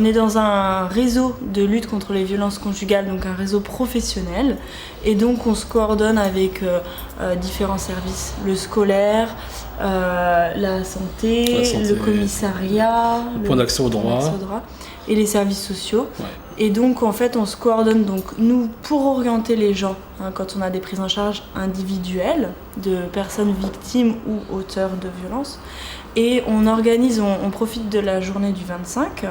On est dans un réseau de lutte contre les violences conjugales, donc un réseau professionnel. Et donc on se coordonne avec différents services, le scolaire, la santé, le commissariat, le point d'accès au droit et les services sociaux. Ouais. Et donc en fait on se coordonne donc nous pour orienter les gens quand on a des prises en charge individuelles de personnes victimes ou auteurs de violences. Et on organise, on profite de la journée du 25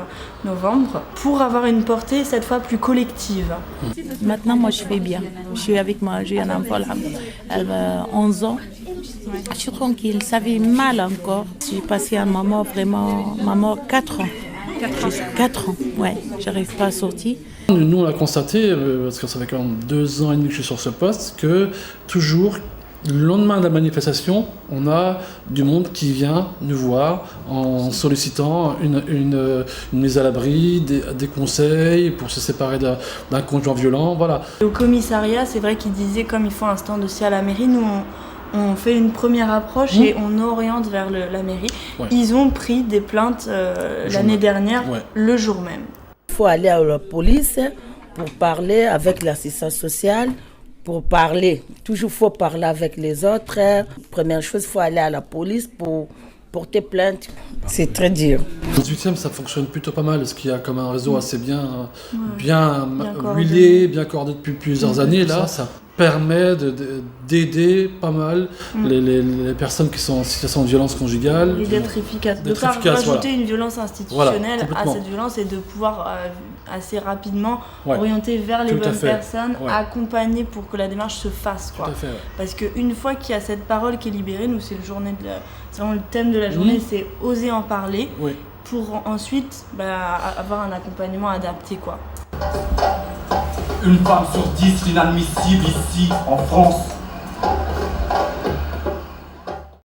novembre pour avoir une portée cette fois plus collective. Maintenant moi je vais bien, je suis avec moi, j'ai un enfant, elle a 11 ans. Je suis tranquille, ça fait mal encore. J'ai passé un moment vraiment, 4 ans. 4 ans, ouais, j'arrive pas à sortir. Nous on a constaté, parce que ça fait quand même 2 ans et demi que je suis sur ce poste, que toujours le lendemain de la manifestation, on a du monde qui vient nous voir en sollicitant une mise à l'abri, des conseils pour se séparer d'un conjoint violent, voilà. Au commissariat, c'est vrai qu'ils disaient, comme ils font un stand aussi à la mairie, nous on fait une première approche et on oriente vers la mairie. Ouais. Ils ont pris des plaintes l'année dernière, le jour même. Il faut aller à la police pour parler avec l'assistance sociale. Pour parler, toujours faut parler avec les autres. Première chose, il faut aller à la police pour porter plainte. C'est très dur. Le 18e, ça fonctionne plutôt pas mal, parce qu'il y a comme un réseau assez bien huilé, bien coordonné depuis plusieurs années. Là, ça permet d'aider pas mal les personnes qui sont en situation de violence conjugale. Et d'être efficace. De ne pas rajouter une violence institutionnelle à cette violence et de pouvoir assez rapidement orienter vers les bonnes personnes, accompagner pour que la démarche se fasse. Quoi. Tout à fait, Parce qu'une fois qu'il y a cette parole qui est libérée, nous c'est c'est vraiment le thème de la journée, c'est oser en parler pour ensuite avoir un accompagnement adapté. Quoi. Une femme sur 10 inadmissible ici, en France.